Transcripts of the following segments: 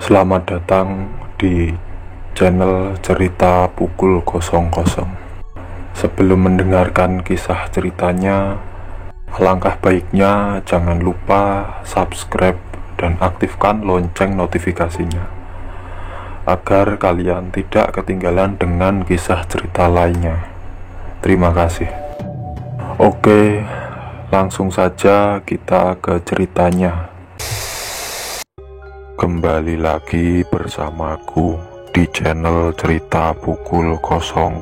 Selamat datang di channel Cerita Pukul 00. Sebelum mendengarkan kisah ceritanya, alangkah baiknya jangan lupa subscribe dan aktifkan lonceng notifikasinya agar kalian tidak ketinggalan dengan kisah cerita lainnya. Terima kasih. Oke, langsung saja kita ke ceritanya. Kembali lagi bersamaku di channel Cerita Pukul 00.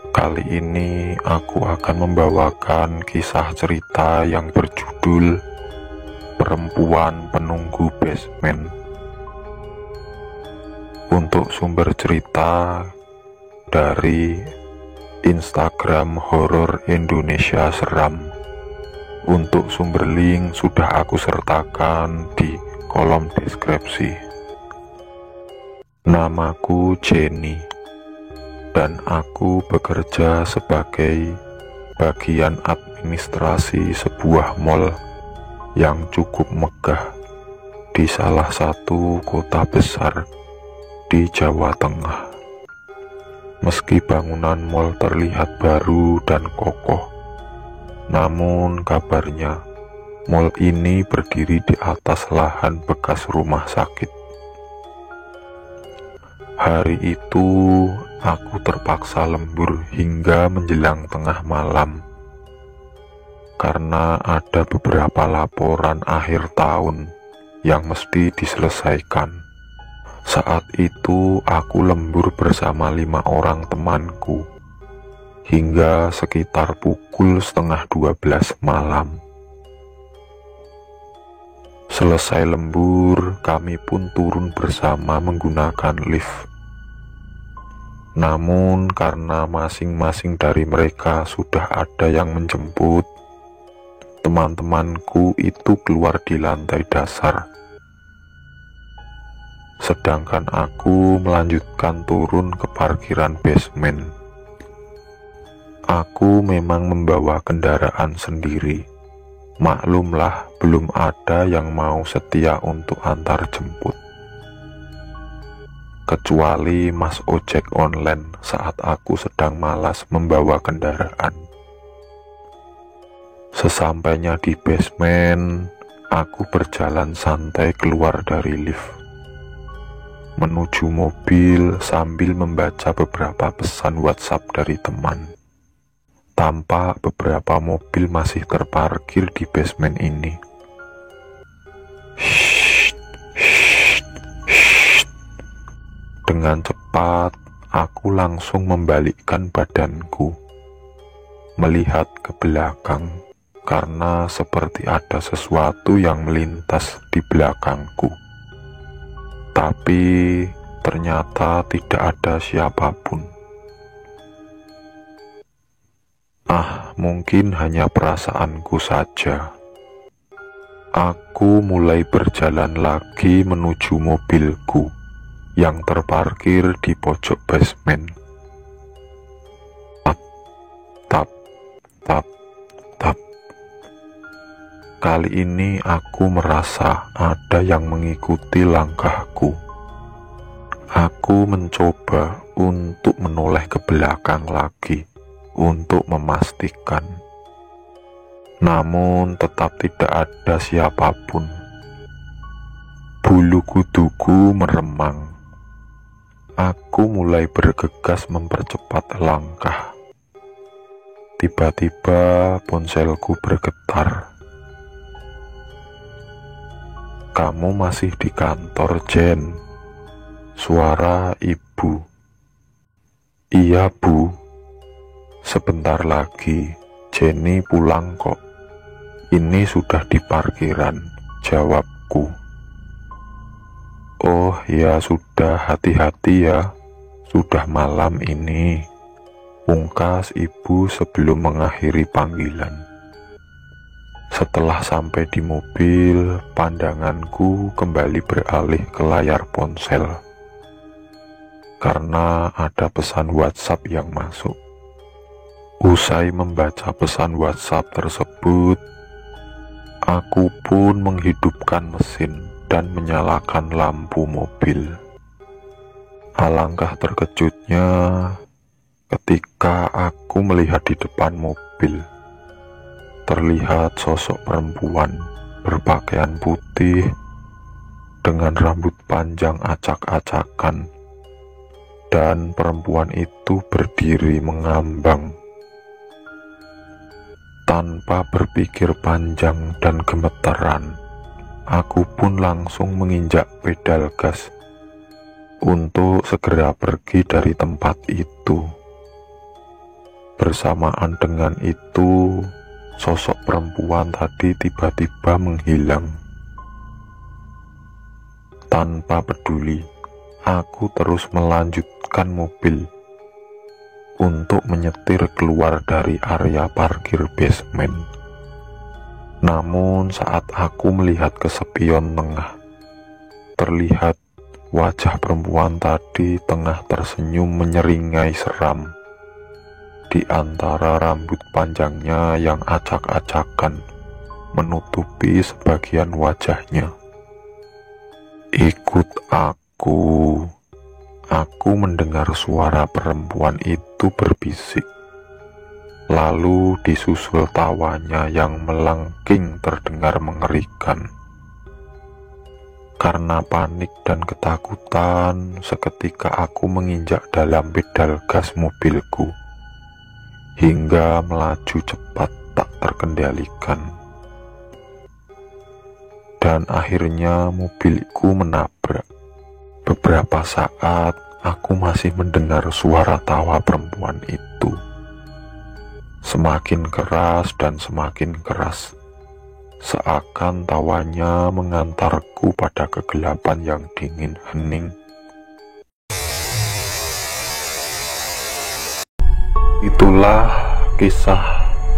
Kali ini aku akan membawakan kisah cerita yang berjudul Perempuan Penunggu Basement. Untuk sumber cerita dari Instagram Horor Indonesia Seram. Untuk sumber link sudah aku sertakan di kolom deskripsi. Namaku Jenny dan aku bekerja sebagai bagian administrasi sebuah mall yang cukup megah di salah satu kota besar di Jawa Tengah. Meski bangunan mall terlihat baru dan kokoh, namun kabarnya mall ini berdiri di atas lahan bekas rumah sakit. Hari itu aku terpaksa lembur hingga menjelang tengah malam karena ada beberapa laporan akhir tahun yang mesti diselesaikan. Saat itu aku lembur bersama 5 orang temanku hingga sekitar pukul 11:30 malam. Selesai lembur, kami pun turun bersama menggunakan lift. Namun karena masing-masing dari mereka sudah ada yang menjemput, teman-temanku itu keluar di lantai dasar. Sedangkan aku melanjutkan turun ke parkiran basement. Aku memang membawa kendaraan sendiri. Maklumlah, belum ada yang mau setia untuk antar jemput. Kecuali Mas Ojek online saat aku sedang malas membawa kendaraan. Sesampainya di basement, aku berjalan santai keluar dari lift, menuju mobil sambil membaca beberapa pesan WhatsApp dari teman. Tampak beberapa mobil masih terparkir di basement ini. Dengan cepat, aku langsung membalikkan badanku, melihat ke belakang, karena seperti ada sesuatu yang melintas di belakangku. Tapi ternyata tidak ada siapapun. Mungkin hanya perasaanku saja. Aku mulai berjalan lagi menuju mobilku yang terparkir di pojok basement. Tap, tap, tap, tap. Kali ini aku merasa ada yang mengikuti langkahku. Aku mencoba untuk menoleh ke belakang lagi untuk memastikan, namun tetap tidak ada siapapun. Bulu kuduku meremang. Aku mulai bergegas mempercepat langkah. Tiba-tiba ponselku bergetar. "Kamu masih di kantor, Jen?" Suara ibu. "Iya, Bu. Sebentar lagi Jenny pulang kok. Ini sudah di parkiran," jawabku. "Oh ya sudah, hati-hati ya. Sudah malam ini," pungkas ibu sebelum mengakhiri panggilan. Setelah sampai di mobil, pandanganku kembali beralih ke layar ponsel karena ada pesan WhatsApp yang masuk. Usai membaca pesan WhatsApp tersebut, Aku pun menghidupkan mesin dan menyalakan lampu mobil. Alangkah terkejutnya ketika aku melihat di depan mobil terlihat sosok perempuan berpakaian putih dengan rambut panjang acak-acakan, dan perempuan itu berdiri mengambang. Tanpa berpikir panjang dan gemeteran, aku pun langsung menginjak pedal gas untuk segera pergi dari tempat itu. Bersamaan dengan itu, sosok perempuan tadi tiba-tiba menghilang. Tanpa peduli, aku terus melanjutkan mobil untuk menyetir keluar dari area parkir basement. Namun saat aku melihat ke spion tengah, terlihat wajah perempuan tadi tengah tersenyum menyeringai seram. Di antara rambut panjangnya yang acak-acakan menutupi sebagian wajahnya. Ikut aku. Aku mendengar suara perempuan itu berbisik, lalu disusul tawanya yang melengking terdengar mengerikan. Karena panik dan ketakutan, seketika aku menginjak dalam pedal gas mobilku hingga melaju cepat tak terkendalikan. Dan akhirnya mobilku menabrak. Beberapa saat aku masih mendengar suara tawa perempuan itu. Semakin keras dan semakin keras, seakan tawanya mengantarku pada kegelapan yang dingin hening. Itulah kisah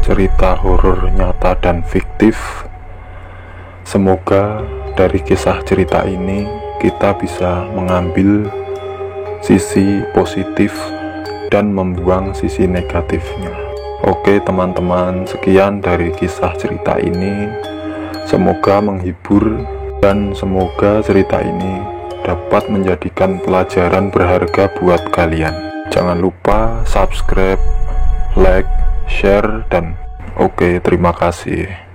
cerita horor nyata dan fiktif. Semoga dari kisah cerita ini kita bisa mengambil sisi positif dan membuang sisi negatifnya. Oke teman-teman, sekian dari kisah cerita ini. Semoga menghibur dan semoga cerita ini dapat menjadikan pelajaran berharga buat kalian. Jangan lupa subscribe, like, share, dan oke, terima kasih.